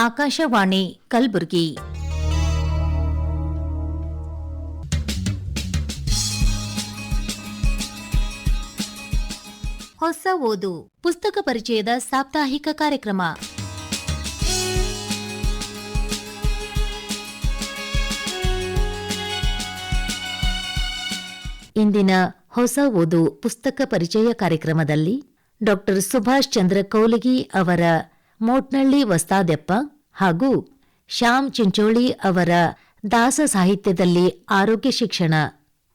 ಆಕಾಶವಾಣಿ ಕಲಬುರಗಿ. ಹೊಸ ಓದು ಪುಸ್ತಕ ಪರಿಚಯದ ಸಾಪ್ತಾಹಿಕ ಕಾರ್ಯಕ್ರಮ. ಇಂದಿನ ಹೊಸ ಓದು ಪುಸ್ತಕ ಪರಿಚಯ ಕಾರ್ಯಕ್ರಮದಲ್ಲಿ ಡಾಕ್ಟರ್ ಸುಭಾಷ್ ಚಂದ್ರ ಕೌಲಗಿ ಅವರ ಮೋಟ್ನಳ್ಳಿ ವಸ್ತಾದೆಪ್ಪ ಹಾಗೂ ಶ್ಯಾಮ್ ಚಿಂಚೋಳಿ ಅವರ ದಾಸ ಸಾಹಿತ್ಯದಲ್ಲಿ ಆರೋಗ್ಯ ಶಿಕ್ಷಣ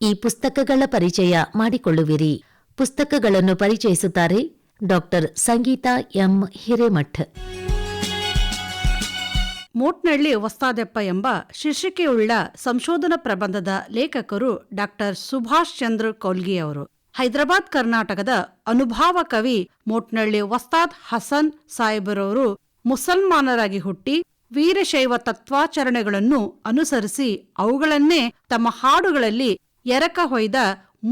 ಈ ಪುಸ್ತಕಗಳ ಪರಿಚಯ ಮಾಡಿಕೊಳ್ಳುವಿರಿ. ಪುಸ್ತಕಗಳನ್ನು ಪರಿಚಯಿಸುತ್ತಾರೆ ಡಾಕ್ಟರ್ ಸಂಗೀತಾ ಎಂ ಹಿರೇಮಠ್. ಮೋಟ್ನಳ್ಳಿ ವಸ್ತಾದೆಪ್ಪ ಎಂಬ ಶೀರ್ಷಿಕೆಯುಳ್ಳ ಸಂಶೋಧನಾ ಪ್ರಬಂಧದ ಲೇಖಕರು ಡಾಕ್ಟರ್ ಸುಭಾಷ್ ಚಂದ್ರ ಕೌಲ್ಗಿ ಅವರು. ಹೈದರಾಬಾದ್ ಕರ್ನಾಟಕದ ಅನುಭಾವ ಕವಿ ಮೋಟ್ನಳ್ಳಿ ವಸ್ತಾದ್ ಹಸನ್ ಸಾಹೇಬರವರು ಮುಸಲ್ಮಾನರಾಗಿ ಹುಟ್ಟಿ ವೀರಶೈವ ತತ್ವಾಚರಣೆಗಳನ್ನು ಅನುಸರಿಸಿ ಅವುಗಳನ್ನೇ ತಮ್ಮ ಹಾಡುಗಳಲ್ಲಿ ಎರಕ ಹೊಯ್ದ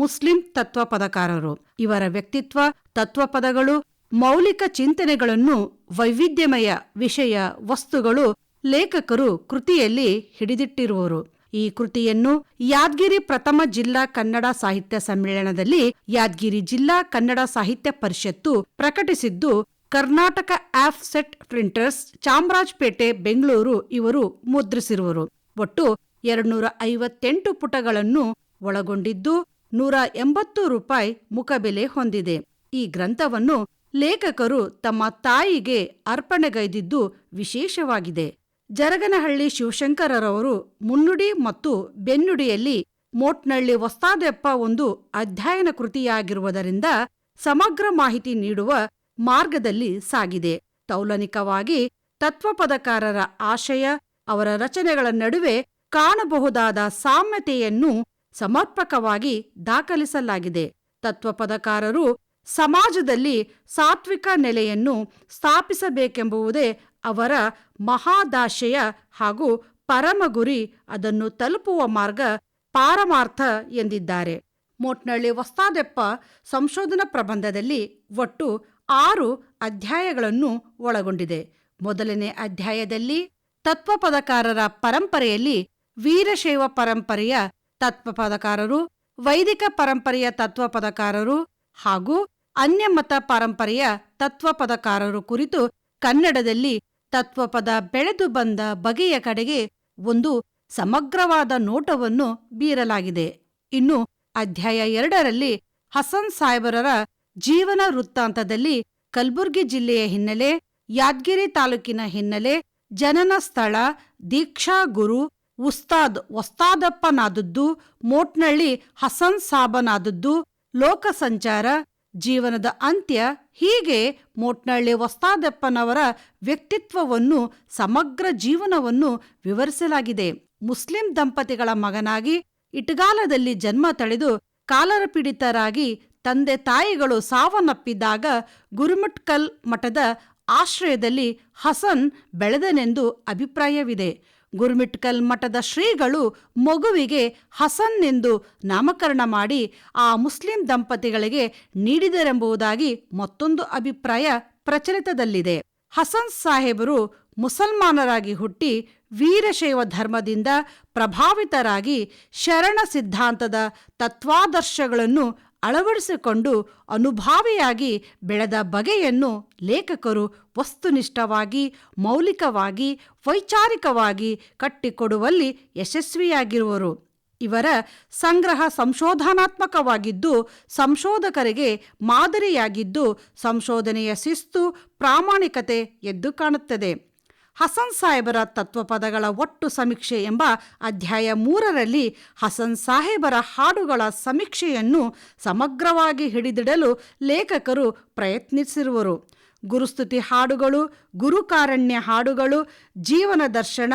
ಮುಸ್ಲಿಂ ತತ್ವಪದಕಾರರು. ಇವರ ವ್ಯಕ್ತಿತ್ವ, ತತ್ವಪದಗಳು, ಮೌಲಿಕ ಚಿಂತನೆಗಳನ್ನು ವೈವಿಧ್ಯಮಯ ವಿಷಯ ವಸ್ತುಗಳು ಲೇಖಕರು ಕೃತಿಯಲ್ಲಿ ಹಿಡಿದಿಟ್ಟಿರುವರು. ಈ ಕೃತಿಯನ್ನು ಯಾದಗಿರಿ ಪ್ರಥಮ ಜಿಲ್ಲಾ ಕನ್ನಡ ಸಾಹಿತ್ಯ ಸಮ್ಮೇಳನದಲ್ಲಿ ಯಾದಗಿರಿ ಜಿಲ್ಲಾ ಕನ್ನಡ ಸಾಹಿತ್ಯ ಪರಿಷತ್ತು ಪ್ರಕಟಿಸಿದ್ದು, ಕರ್ನಾಟಕ ಆಫ್ಸೆಟ್ ಪ್ರಿಂಟರ್ಸ್, ಚಾಮರಾಜಪೇಟೆ, ಬೆಂಗಳೂರು ಇವರು ಮುದ್ರಿಸಿರುವರು. ಒಟ್ಟು 258 ಪುಟಗಳನ್ನು ಒಳಗೊಂಡಿದ್ದು ₹180 ಮುಖಬೆಲೆ ಹೊಂದಿದೆ. ಈ ಗ್ರಂಥವನ್ನು ಲೇಖಕರು ತಮ್ಮ ತಾಯಿಗೆ ಅರ್ಪಣೆಗೈದಿದ್ದು ವಿಶೇಷವಾಗಿದೆ. ಜರಗನಹಳ್ಳಿ ಶಿವಶಂಕರರವರು ಮುನ್ನುಡಿ ಮತ್ತು ಬೆನ್ನುಡಿಯಲ್ಲಿ ಮೋಟ್ನಳ್ಳಿ ವಸ್ತಾದೆಪ್ಪ ಒಂದು ಅಧ್ಯಯನ ಕೃತಿಯಾಗಿರುವುದರಿಂದ ಸಮಗ್ರ ಮಾಹಿತಿ ನೀಡುವ ಮಾರ್ಗದಲ್ಲಿ ಸಾಗಿದೆ. ತೌಲನಿಕವಾಗಿ ತತ್ವಪದಕಾರರ ಆಶಯ, ಅವರ ರಚನೆಗಳ ನಡುವೆ ಕಾಣಬಹುದಾದ ಸಾಮ್ಯತೆಯನ್ನು ಸಮರ್ಪಕವಾಗಿ ದಾಖಲಿಸಲಾಗಿದೆ. ತತ್ವಪದಕಾರರು ಸಮಾಜದಲ್ಲಿ ಸಾತ್ವಿಕ ನೆಲೆಯನ್ನು ಸ್ಥಾಪಿಸಬೇಕೆಂಬುದೇ ಅವರ ಮಹಾದಾಶಯ ಹಾಗೂ ಪರಮ ಗುರಿ. ಅದನ್ನು ತಲುಪುವ ಮಾರ್ಗ ಪಾರಮಾರ್ಥ ಎಂದಿದ್ದಾರೆ. ಮೋಟ್ನಳ್ಳಿ ವಸ್ತಾದೆಪ್ಪ ಸಂಶೋಧನಾ ಪ್ರಬಂಧದಲ್ಲಿ ಒಟ್ಟು 6 ಅಧ್ಯಾಯಗಳನ್ನು ಒಳಗೊಂಡಿದೆ. ಮೊದಲನೇ ಅಧ್ಯಾಯದಲ್ಲಿ ತತ್ವಪದಕಾರರ ಪರಂಪರೆಯಲ್ಲಿ ವೀರಶೈವ ಪರಂಪರೆಯ ತತ್ವಪದಕಾರರು, ವೈದಿಕ ಪರಂಪರೆಯ ತತ್ವಪದಕಾರರು ಹಾಗೂ ಅನ್ಯಮತ ಪರಂಪರೆಯ ತತ್ವಪದಕಾರರು ಕುರಿತು ಕನ್ನಡದಲ್ಲಿ ತತ್ವಪದ ಬೆಳೆದು ಬಂದ ಬಗೆಯ ಕಡೆಗೆ ಒಂದು ಸಮಗ್ರವಾದ ನೋಟವನ್ನು ಬೀರಲಾಗಿದೆ. ಇನ್ನು ಅಧ್ಯಾಯ 2ರಲ್ಲಿ ಹಸನ್ ಸಾಹೇಬರರ ಜೀವನ ವೃತ್ತಾಂತದಲ್ಲಿ ಕಲಬುರಗಿ ಜಿಲ್ಲೆಯ ಹಿನ್ನೆಲೆ, ಯಾದಗಿರಿ ತಾಲೂಕಿನ ಹಿನ್ನೆಲೆ, ಜನನ ಸ್ಥಳ, ದೀಕ್ಷಾ ಗುರು ಉಸ್ತಾದ್ ವಸ್ತಾದಪ್ಪನಾದದ್ದು, ಮೋಟ್ನಳ್ಳಿ ಹಸನ್ ಸಾಬನಾದದ್ದು, ಲೋಕ ಸಂಚಾರ, ಜೀವನದ ಅಂತ್ಯ, ಹೀಗೆ ಮೋಟ್ನಳ್ಳಿ ವಸ್ತಾದಪ್ಪನವರ ವ್ಯಕ್ತಿತ್ವವನ್ನು, ಸಮಗ್ರ ಜೀವನವನ್ನು ವಿವರಿಸಲಾಗಿದೆ. ಮುಸ್ಲಿಂ ದಂಪತಿಗಳ ಮಗನಾಗಿ ಇಟಗಾಲದಲ್ಲಿ ಜನ್ಮ ತಳೆದು ಕಾಲರ ಪೀಡಿತರಾಗಿ ತಂದೆ ತಾಯಿಗಳು ಸಾವನ್ನಪ್ಪಿದಾಗ ಗುರುಮಠ್ಕಲ್ ಮಠದ ಆಶ್ರಯದಲ್ಲಿ ಹಸನ್ ಬೆಳೆದನೆಂದು ಅಭಿಪ್ರಾಯವಿದೆ. ಗುರುಮಿಟ್ಕಲ್ ಮಠದ ಶ್ರೀಗಳು ಮಗುವಿಗೆ ಹಸನ್ ಎಂದು ನಾಮಕರಣ ಮಾಡಿ ಆ ಮುಸ್ಲಿಂ ದಂಪತಿಗಳಿಗೆ ನೀಡಿದರೆಂಬುದಾಗಿ ಮತ್ತೊಂದು ಅಭಿಪ್ರಾಯ ಪ್ರಚಲಿತದಲ್ಲಿದೆ. ಹಸನ್ ಸಾಹೇಬರು ಮುಸಲ್ಮಾನರಾಗಿ ಹುಟ್ಟಿ ವೀರಶೈವ ಧರ್ಮದಿಂದ ಪ್ರಭಾವಿತರಾಗಿ ಶರಣ ಸಿದ್ಧಾಂತದ ತತ್ವಾದರ್ಶಗಳನ್ನು ಅಳವಡಿಸಿಕೊಂಡು ಅನುಭಾವಿಯಾಗಿ ಬೆಳೆದ ಬಗೆಯನ್ನು ಲೇಖಕರು ವಸ್ತುನಿಷ್ಠವಾಗಿ, ಮೌಲಿಕವಾಗಿ, ವೈಚಾರಿಕವಾಗಿ ಕಟ್ಟಿಕೊಡುವಲ್ಲಿ ಯಶಸ್ವಿಯಾಗಿರುವರು. ಇವರ ಸಂಗ್ರಹ ಸಂಶೋಧನಾತ್ಮಕವಾಗಿದ್ದು, ಸಂಶೋಧಕರಿಗೆ ಮಾದರಿಯಾಗಿದ್ದು, ಸಂಶೋಧನೆಯ ಶಿಸ್ತು, ಪ್ರಾಮಾಣಿಕತೆ ಎದ್ದು ಕಾಣುತ್ತದೆ. ಹಸನ್ ಸಾಹೇಬರ ತತ್ವಪದಗಳ ಒಟ್ಟು ಸಮೀಕ್ಷೆ ಎಂಬ ಅಧ್ಯಾಯ 3ರಲ್ಲಿ ಹಸನ್ ಸಾಹೇಬರ ಹಾಡುಗಳ ಸಮೀಕ್ಷೆಯನ್ನು ಸಮಗ್ರವಾಗಿ ಹಿಡಿದಿಡಲು ಲೇಖಕರು ಪ್ರಯತ್ನಿಸಿರುವರು. ಗುರುಸ್ತುತಿ ಹಾಡುಗಳು, ಗುರುಕಾರಣ್ಯ ಹಾಡುಗಳು, ಜೀವನ ದರ್ಶನ,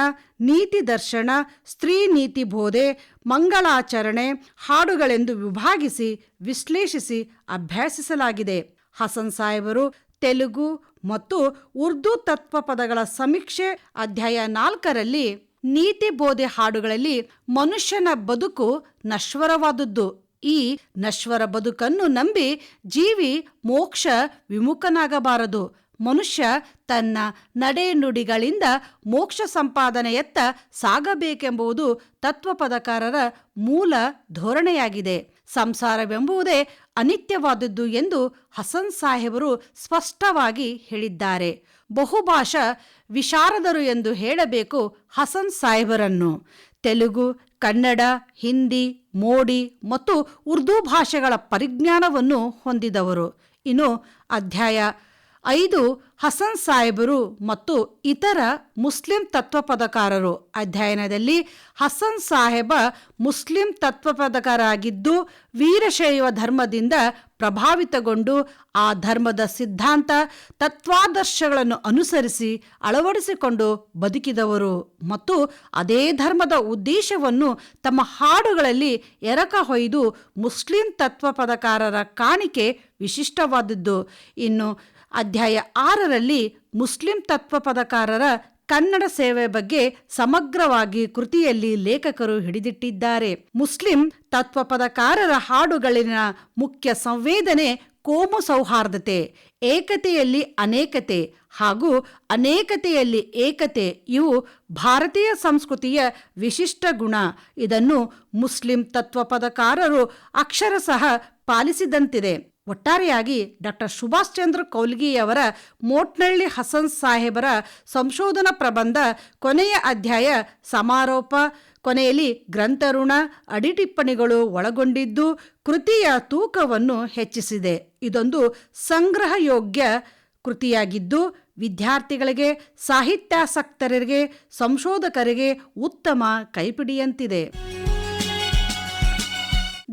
ನೀತಿ ದರ್ಶನ, ಸ್ತ್ರೀ ನೀತಿ ಬೋಧೆ, ಮಂಗಳಾಚರಣೆ ಹಾಡುಗಳೆಂದು ವಿಭಾಗಿಸಿ ವಿಶ್ಲೇಷಿಸಿ ಅಭ್ಯಸಿಸಲಾಗಿದೆ. ಹಸನ್ ಸಾಹೇಬರು ತೆಲುಗು ಮತ್ತು ಉರ್ದು ತತ್ವಪದಗಳ ಸಮೀಕ್ಷೆ ಅಧ್ಯಾಯ 4ರಲ್ಲಿ ನೀತಿ ಬೋಧೆ ಹಾಡುಗಳಲ್ಲಿ ಮನುಷ್ಯನ ಬದುಕು ನಶ್ವರವಾದದ್ದು, ಈ ನಶ್ವರ ಬದುಕನ್ನು ನಂಬಿ ಜೀವಿ ಮೋಕ್ಷ ವಿಮುಖನಾಗಬಾರದು. ಮನುಷ್ಯ ತನ್ನ ನಡೆನುಡಿಗಳಿಂದ ಮೋಕ್ಷ ಸಂಪಾದನೆಯತ್ತ ಸಾಗಬೇಕೆಂಬುದು ತತ್ವಪದಕಾರರ ಮೂಲ ಧೋರಣೆಯಾಗಿದೆ. ಸಂಸಾರವೆಂಬುದೇ ಅನಿತ್ಯವಾದದ್ದು ಎಂದು ಹಸನ್ ಸಾಹೇಬರು ಸ್ಪಷ್ಟವಾಗಿ ಹೇಳಿದ್ದಾರೆ. ಬಹುಭಾಷಾ ವಿಶಾರದರು ಎಂದು ಹೇಳಬೇಕು ಹಸನ್ ಸಾಹೇಬರನ್ನು. ತೆಲುಗು, ಕನ್ನಡ, ಹಿಂದಿ, ಮೋಡಿ ಮತ್ತು ಉರ್ದು ಭಾಷೆಗಳ ಪರಿಜ್ಞಾನವನ್ನು ಹೊಂದಿದವರು. ಇನ್ನು ಅಧ್ಯಾಯ 5 ಹಸನ್ ಸಾಹೇಬರು ಮತ್ತು ಇತರ ಮುಸ್ಲಿಂ ತತ್ವಪದಕಾರರು. ಅಧ್ಯಯನದಲ್ಲಿ ಹಸನ್ ಸಾಹೇಬ ಮುಸ್ಲಿಂ ತತ್ವಪದಕಾರಾಗಿದ್ದು ವೀರಶೈವ ಧರ್ಮದಿಂದ ಪ್ರಭಾವಿತಗೊಂಡು ಆ ಧರ್ಮದ ಸಿದ್ಧಾಂತ ತತ್ವಾದರ್ಶಗಳನ್ನು ಅನುಸರಿಸಿ ಅಳವಡಿಸಿಕೊಂಡು ಬದುಕಿದವರು ಮತ್ತು ಅದೇ ಧರ್ಮದ ಉದ್ದೇಶವನ್ನು ತಮ್ಮ ಹಾಡುಗಳಲ್ಲಿ ಎರಕ ಹೊಯ್ದು ಮುಸ್ಲಿಂ ತತ್ವಪದಕಾರರ ಕಾಣಿಕೆ ವಿಶಿಷ್ಟವಾದದ್ದು. ಇನ್ನು ಅಧ್ಯಾಯ 6ರಲ್ಲಿ ಮುಸ್ಲಿಂ ತತ್ವಪದಕಾರರ ಕನ್ನಡ ಸೇವೆ ಬಗ್ಗೆ ಸಮಗ್ರವಾಗಿ ಕೃತಿಯಲ್ಲಿ ಲೇಖಕರು ಹಿಡಿದಿಟ್ಟಿದ್ದಾರೆ. ಮುಸ್ಲಿಂ ತತ್ವಪದಕಾರರ ಹಾಡುಗಳಿನ ಮುಖ್ಯ ಸಂವೇದನೆ ಕೋಮು ಸೌಹಾರ್ದತೆ, ಏಕತೆಯಲ್ಲಿ ಅನೇಕತೆ ಹಾಗೂ ಅನೇಕತೆಯಲ್ಲಿ ಏಕತೆ ಇವು ಭಾರತೀಯ ಸಂಸ್ಕೃತಿಯ ವಿಶಿಷ್ಟ ಗುಣ. ಇದನ್ನು ಮುಸ್ಲಿಂ ತತ್ವಪದಕಾರರು ಅಕ್ಷರಶಃ ಪಾಲಿಸಿದಂತಿದೆ. ಒಟ್ಟಾರೆಯಾಗಿ ಡಾಕ್ಟರ್ ಸುಭಾಷ್ ಚಂದ್ರ ಕೌಲ್ಗಿಯವರ ಮೋಟ್ನಳ್ಳಿ ಹಸನ್ ಸಾಹೇಬರ ಸಂಶೋಧನಾ ಪ್ರಬಂಧ ಕೊನೆಯ ಅಧ್ಯಾಯ ಸಮಾರೋಪ ಕೊನೆಯಲ್ಲಿ ಗ್ರಂಥಋಣ ಅಡಿಟಿಪ್ಪಣಿಗಳು ಒಳಗೊಂಡಿದ್ದು ಕೃತಿಯ ತೂಕವನ್ನು ಹೆಚ್ಚಿಸಿದೆ. ಇದೊಂದು ಸಂಗ್ರಹಯೋಗ್ಯ ಕೃತಿಯಾಗಿದ್ದು ವಿದ್ಯಾರ್ಥಿಗಳಿಗೆ, ಸಾಹಿತ್ಯಾಸಕ್ತರಿಗೆ, ಸಂಶೋಧಕರಿಗೆ ಉತ್ತಮ ಕೈಪಿಡಿಯಂತಿದೆ.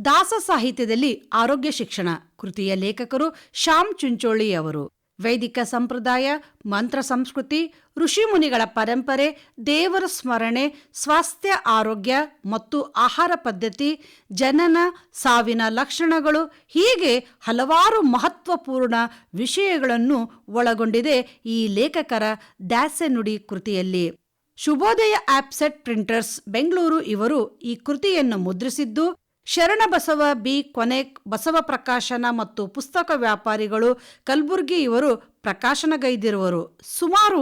ದಾಸ ಸಾಹಿತ್ಯದಲ್ಲಿ ಆರೋಗ್ಯ ಶಿಕ್ಷಣ ಕೃತಿಯ ಲೇಖಕರು ಶ್ಯಾಮ್ ಚುಂಚೋಳಿ ಅವರು. ವೈದಿಕ ಸಂಪ್ರದಾಯ, ಮಂತ್ರ ಸಂಸ್ಕೃತಿ, ಋಷಿಮುನಿಗಳ ಪರಂಪರೆ, ದೇವರ ಸ್ಮರಣೆ, ಸ್ವಾಸ್ಥ್ಯ ಆರೋಗ್ಯ ಮತ್ತು ಆಹಾರ ಪದ್ಧತಿ, ಜನನ ಸಾವಿನ ಲಕ್ಷಣಗಳು ಹೀಗೆ ಹಲವಾರು ಮಹತ್ವಪೂರ್ಣ ವಿಷಯಗಳನ್ನು ಒಳಗೊಂಡಿದೆ ಈ ಲೇಖಕರ ದಾಸೆ ನುಡಿ ಕೃತಿಯಲ್ಲಿ. ಶುಭೋದಯ ಆಪ್ಸೆಟ್ ಪ್ರಿಂಟರ್ಸ್ ಬೆಂಗಳೂರು ಇವರು ಈ ಕೃತಿಯನ್ನು ಮುದ್ರಿಸಿದ್ದು, ಶರಣಬಸವ ಬಿ ಕೊನೆಕ್ ಬಸವ ಪ್ರಕಾಶನ ಮತ್ತು ಪುಸ್ತಕ ವ್ಯಾಪಾರಿಗಳು ಕಲಬುರ್ಗಿ ಇವರು ಪ್ರಕಾಶನಗೈದಿರುವರು. ಸುಮಾರು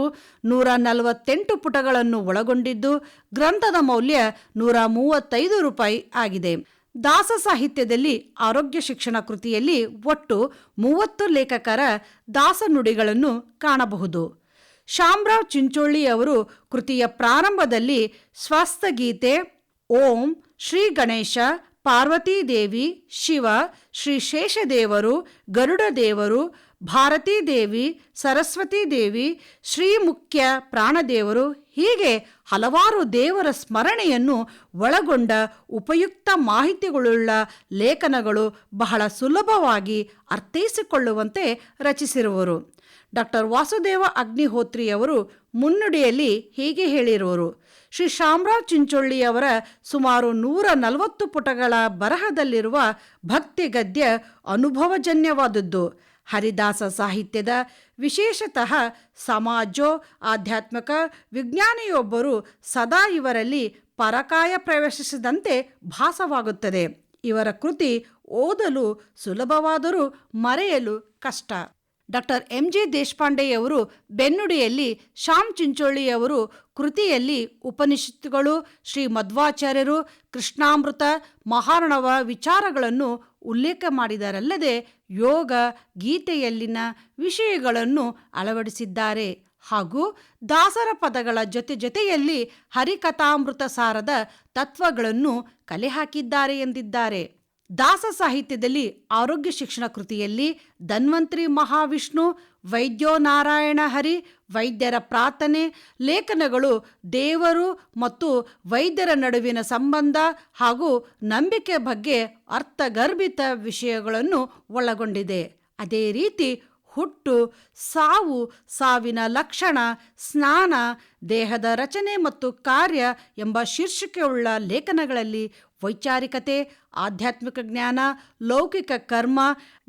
148 ಪುಟಗಳನ್ನು ಒಳಗೊಂಡಿದ್ದು ಗ್ರಂಥದ ಮೌಲ್ಯ ₹135 ಆಗಿದೆ. ದಾಸ ಸಾಹಿತ್ಯದಲ್ಲಿ ಆರೋಗ್ಯ ಶಿಕ್ಷಣ ಕೃತಿಯಲ್ಲಿ ಒಟ್ಟು 30 ಲೇಖಕರ ದಾಸನುಡಿಗಳನ್ನು ಕಾಣಬಹುದು. ಶ್ಯಾಮರಾವ್ ಚಿಂಚೋಳಿ ಅವರು ಕೃತಿಯ ಪ್ರಾರಂಭದಲ್ಲಿ ಸ್ವಸ್ಥಗೀತೆ, ಓಂ, ಶ್ರೀ ಗಣೇಶ, ಪಾರ್ವತೀ ದೇವಿ, ಶಿವ, ಶ್ರೀ ಶೇಷದೇವರು, ಗರುಡ ದೇವರು, ಭಾರತೀ ದೇವಿ, ಸರಸ್ವತೀ ದೇವಿ, ಶ್ರೀ ಮುಖ್ಯ ಪ್ರಾಣದೇವರು ಹೀಗೆ ಹಲವಾರು ದೇವರ ಸ್ಮರಣೆಯನ್ನು ಒಳಗೊಂಡ ಉಪಯುಕ್ತ ಮಾಹಿತಿಗಳುಳ್ಳ ಲೇಖನಗಳು ಬಹಳ ಸುಲಭವಾಗಿ ಅರ್ಥೈಸಿಕೊಳ್ಳುವಂತೆ ರಚಿಸಿರುವರು. ಡಾಕ್ಟರ್ ವಾಸುದೇವ ಅಗ್ನಿಹೋತ್ರಿಯವರು ಮುನ್ನುಡಿಯಲ್ಲಿ ಹೀಗೆ ಹೇಳಿರುವರು: ಶ್ರೀ ಶ್ಯಾಮರಾವ್ ಚಿಂಚೋಳಿಯವರ ಸುಮಾರು 140 ಪುಟಗಳ ಬರಹದಲ್ಲಿರುವ ಭಕ್ತಿ ಗದ್ಯ ಅನುಭವಜನ್ಯವಾದದ್ದು. ಹರಿದಾಸ ಸಾಹಿತ್ಯದ ವಿಶೇಷತಃ ಸಮಾಜೋ ಆಧ್ಯಾತ್ಮಿಕ ವಿಜ್ಞಾನಿಯೊಬ್ಬರು ಸದಾ ಇವರಲ್ಲಿ ಪರಕಾಯ ಪ್ರವೇಶಿಸಿದಂತೆ ಭಾಸವಾಗುತ್ತದೆ. ಇವರ ಕೃತಿ ಓದಲು ಸುಲಭವಾದರೂ ಮರೆಯಲು ಕಷ್ಟ. ಡಾಕ್ಟರ್ MG ದೇಶಪಾಂಡೆಯವರು ಬೆನ್ನುಡಿಯಲ್ಲಿ ಶ್ಯಾಮ್ ಚಿಂಚೋಳಿಯವರು ಕೃತಿಯಲ್ಲಿ ಉಪನಿಷತ್ತುಗಳು, ಶ್ರೀ ಮಧ್ವಾಚಾರ್ಯರು, ಕೃಷ್ಣಾಮೃತ, ಮಹಾರ್ಣವ ವಿಚಾರಗಳನ್ನು ಉಲ್ಲೇಖ ಮಾಡಿದರಲ್ಲದೆ ಯೋಗ, ಗೀತೆಯಲ್ಲಿನ ವಿಷಯಗಳನ್ನು ಅಳವಡಿಸಿದ್ದಾರೆ ಹಾಗೂ ದಾಸರ ಪದಗಳ ಜೊತೆಯಲ್ಲಿ ಹರಿಕಥಾಮೃತ ಸಾರದ ತತ್ವಗಳನ್ನು ಕಲೆ ಹಾಕಿದ್ದಾರೆ ಎಂದಿದ್ದಾರೆ. ದಾಸ ಸಾಹಿತ್ಯದಲ್ಲಿ ಆರೋಗ್ಯ ಶಿಕ್ಷಣ ಕೃತಿಯಲ್ಲಿ ಧನ್ವಂತ್ರಿ ಮಹಾವಿಷ್ಣು, ವೈದ್ಯೋ ನಾರಾಯಣ ಹರಿ, ವೈದ್ಯರ ಪ್ರಾರ್ಥನೆ ಲೇಖನಗಳು ದೇವರು ಮತ್ತು ವೈದ್ಯರ ನಡುವಿನ ಸಂಬಂಧ ಹಾಗೂ ನಂಬಿಕೆ ಬಗ್ಗೆ ಅರ್ಥಗರ್ಭಿತ ವಿಷಯಗಳನ್ನು ಒಳಗೊಂಡಿದೆ. ಅದೇ ರೀತಿ ಹುಟ್ಟು, ಸಾವು, ಸಾವಿನ ಲಕ್ಷಣ, ಸ್ನಾನ, ದೇಹದ ರಚನೆ ಮತ್ತು ಕಾರ್ಯ ಎಂಬ ಶೀರ್ಷಿಕೆಯುಳ್ಳ ಲೇಖನಗಳಲ್ಲಿ ವೈಚಾರಿಕತೆ, ಆಧ್ಯಾತ್ಮಿಕ ಜ್ಞಾನ, ಲೌಕಿಕ ಕರ್ಮ,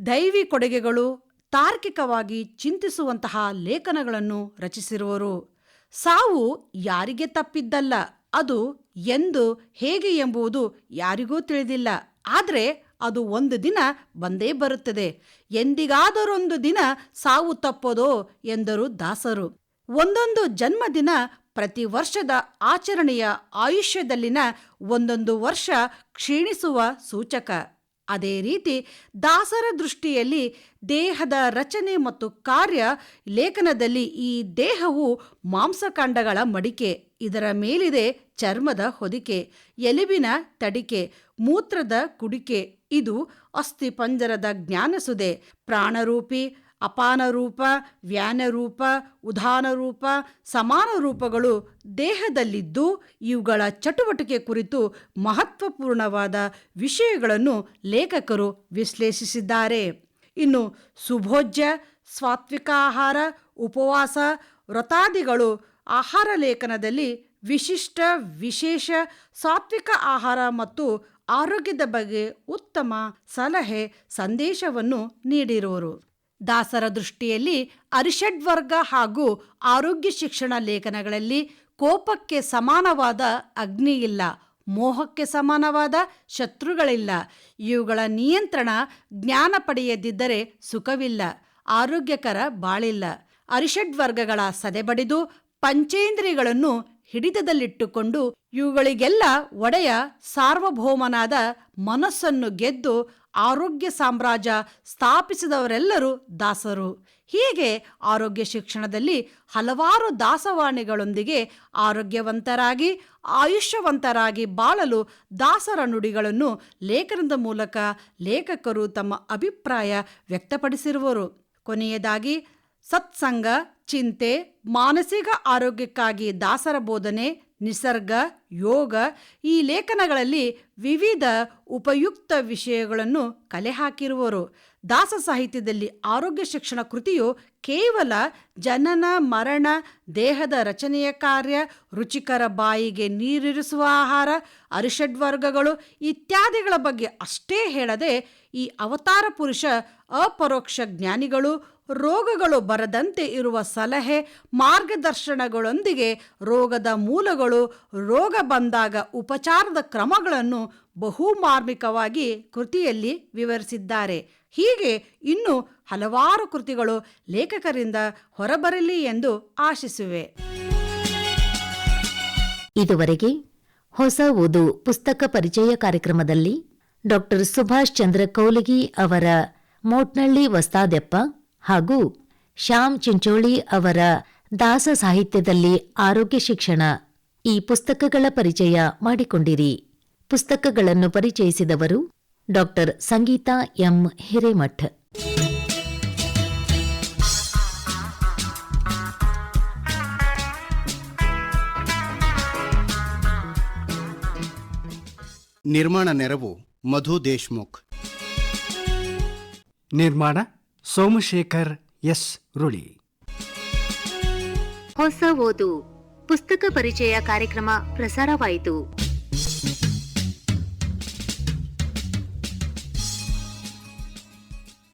ದೈವಿ ಕೊಡುಗೆಗಳು, ತಾರ್ಕಿಕವಾಗಿ ಚಿಂತಿಸುವಂತಹ ಲೇಖನಗಳನ್ನು ರಚಿಸಿರುವರು. ಸಾವು ಯಾರಿಗೆ ತಪ್ಪಿದ್ದಲ್ಲ, ಅದು ಎಂದು ಹೇಗೆ ಎಂಬುದು ಯಾರಿಗೂ ತಿಳಿದಿಲ್ಲ. ಆದರೆ ಅದು ಒಂದು ದಿನ ಬಂದೇ ಬರುತ್ತದೆ. ಎಂದಿಗಾದರೊಂದು ದಿನ ಸಾವು ತಪ್ಪೋದೋ ಎಂದರು ದಾಸರು. ಒಂದೊಂದು ಜನ್ಮದಿನ ಪ್ರತಿ ವರ್ಷದ ಆಚರಣೆಯ ಆಯುಷ್ಯದಲ್ಲಿನ ಒಂದೊಂದು ವರ್ಷ ಕ್ಷೀಣಿಸುವ ಸೂಚಕ. ಅದೇ ರೀತಿ ದಾಸರ ದೃಷ್ಟಿಯಲ್ಲಿ ದೇಹದ ರಚನೆ ಮತ್ತು ಕಾರ್ಯ ಲೇಖನದಲ್ಲಿ ಈ ದೇಹವು ಮಾಂಸಖಂಡಗಳ ಮಡಿಕೆ, ಇದರ ಮೇಲಿದೆ ಚರ್ಮದ ಹೊದಿಕೆ, ಎಲುಬಿನ ತಡಿಕೆ, ಮೂತ್ರದ ಕುಡಿಕೆ, ಇದು ಅಸ್ಥಿಪಂಜರದ ಜ್ಞಾನಸುದೆ. ಪ್ರಾಣರೂಪಿ, ಅಪಾನರೂಪ, ವ್ಯಾನರೂಪ, ಉದಾನರೂಪ, ಸಮಾನ ರೂಪಗಳು ದೇಹದಲ್ಲಿದ್ದು ಇವುಗಳ ಚಟುವಟಿಕೆ ಕುರಿತು ಮಹತ್ವಪೂರ್ಣವಾದ ವಿಷಯಗಳನ್ನು ಲೇಖಕರು ವಿಶ್ಲೇಷಿಸಿದ್ದಾರೆ. ಇನ್ನು ಸುಭೋಜ್ಯ, ಸಾತ್ವಿಕಾಹಾರ, ಉಪವಾಸ, ವ್ರತಾದಿಗಳು ಆಹಾರ ಲೇಖನದಲ್ಲಿ ವಿಶಿಷ್ಟ, ವಿಶೇಷ, ಸಾತ್ವಿಕ ಆಹಾರ ಮತ್ತು ಆರೋಗ್ಯದ ಬಗ್ಗೆ ಉತ್ತಮ ಸಲಹೆ, ಸಂದೇಶವನ್ನು ನೀಡಿರುವರು. ದಾಸರ ದೃಷ್ಟಿಯಲ್ಲಿ ಅರಿಷಡ್ವರ್ಗ ಹಾಗೂ ಆರೋಗ್ಯ ಶಿಕ್ಷಣ ಲೇಖನಗಳಲ್ಲಿ ಕೋಪಕ್ಕೆ ಸಮಾನವಾದ ಅಗ್ನಿ ಇಲ್ಲ, ಮೋಹಕ್ಕೆ ಸಮಾನವಾದ ಶತ್ರುಗಳಿಲ್ಲ. ಇವುಗಳ ನಿಯಂತ್ರಣ ಜ್ಞಾನ ಪಡೆಯದಿದ್ದರೆ ಸುಖವಿಲ್ಲ, ಆರೋಗ್ಯಕರ ಬಾಳಿಲ್ಲ. ಅರಿಷಡ್ವರ್ಗಗಳ ಸದೆಬಡಿದು ಪಂಚೇಂದ್ರಿಯಗಳನ್ನು ಹಿಡಿತದಲ್ಲಿಟ್ಟುಕೊಂಡು ಇವುಗಳಿಗೆಲ್ಲ ಒಡೆಯ ಸಾರ್ವಭೌಮನಾದ ಮನಸ್ಸನ್ನು ಗೆದ್ದು ಆರೋಗ್ಯ ಸಾಮ್ರಾಜ್ಯ ಸ್ಥಾಪಿಸಿದವರೆಲ್ಲರೂ ದಾಸರು. ಹೀಗೆ ಆರೋಗ್ಯ ಶಿಕ್ಷಣದಲ್ಲಿ ಹಲವಾರು ದಾಸವಾಣಿಗಳೊಂದಿಗೆ ಆರೋಗ್ಯವಂತರಾಗಿ ಆಯುಷ್ಯವಂತರಾಗಿ ಬಾಳಲು ದಾಸರ ನುಡಿಗಳನ್ನು ಲೇಖನದ ಮೂಲಕ ಲೇಖಕರು ತಮ್ಮ ಅಭಿಪ್ರಾಯ ವ್ಯಕ್ತಪಡಿಸಿರುವರು. ಕೊನೆಯದಾಗಿ ಸತ್ಸಂಗ, ಚಿಂತೆ, ಮಾನಸಿಕ ಆರೋಗ್ಯಕ್ಕಾಗಿ ದಾಸರ ಬೋಧನೆ, ನಿಸರ್ಗ, ಯೋಗ ಈ ಲೇಖನಗಳಲ್ಲಿ ವಿವಿಧ ಉಪಯುಕ್ತ ವಿಷಯಗಳನ್ನು ಕಲೆ ಹಾಕಿರುವರು. ದಾಸ ಸಾಹಿತ್ಯದಲ್ಲಿ ಆರೋಗ್ಯ ಶಿಕ್ಷಣ ಕೃತಿಯು ಕೇವಲ ಜನನ ಮರಣ, ದೇಹದ ರಚನೆಯ ಕಾರ್ಯ, ರುಚಿಕರ ಬಾಯಿಗೆ ನೀರಿರಿಸುವ ಆಹಾರ, ಅರಿಷಡ್ವರ್ಗಗಳು ಇತ್ಯಾದಿಗಳ ಬಗ್ಗೆ ಅಷ್ಟೇ ಹೇಳದೆ ಈ ಅವತಾರ ಪುರುಷ ಅಪರೋಕ್ಷ ಜ್ಞಾನಿಗಳು ರೋಗಗಳು ಬರದಂತೆ ಇರುವ ಸಲಹೆ, ಮಾರ್ಗದರ್ಶನಗಳೊಂದಿಗೆ ರೋಗದ ಮೂಲಗಳು, ರೋಗ ಬಂದಾಗ ಉಪಚಾರದ ಕ್ರಮಗಳನ್ನು ಬಹುಮಾರ್ಮಿಕವಾಗಿ ಕೃತಿಯಲ್ಲಿ ವಿವರಿಸಿದ್ದಾರೆ. ಹೀಗೆ ಇನ್ನೂ ಹಲವಾರು ಕೃತಿಗಳು ಲೇಖಕರಿಂದ ಹೊರಬರಲಿ ಎಂದು ಆಶಿಸುವೆ. ಇದುವರೆಗೆ ಹೊಸ ಓದು ಪುಸ್ತಕ ಪರಿಚಯ ಕಾರ್ಯಕ್ರಮದಲ್ಲಿ ಡಾಕ್ಟರ್ ಸುಭಾಷ್ ಚಂದ್ರ ಕೌಲಗಿ ಅವರ ಮೋಟ್ನಳ್ಳಿ ವಸ್ತಾದೆಪ್ಪ ಹಾಗೂ ಶ್ಯಾಮ್ ಚಿಂಚೋಳಿ ಅವರ ದಾಸ ಸಾಹಿತ್ಯದಲ್ಲಿ ಆರೋಗ್ಯ ಶಿಕ್ಷಣ ಈ ಪುಸ್ತಕಗಳ ಪರಿಚಯ ಮಾಡಿಕೊಂಡಿರಿ. ಪುಸ್ತಕಗಳನ್ನು ಪರಿಚಯಿಸಿದವರು ಡಾಕ್ಟರ್ ಸಂಗೀತಾ ಎಂ ಹಿರೇಮಠ್. ನಿರ್ಮಾಣ ನೆರವು ಮಧು ದೇಶ್ಮುಖ್. ನಿರ್ಮಾಣ ಸೋಮಶೇಖರ್ ಎಸ್ ರುಳಿ. ಹೊಸ ಓದು ಪುಸ್ತಕ ಪರಿಚಯ ಕಾರ್ಯಕ್ರಮ ಪ್ರಸಾರವಾಯಿತು.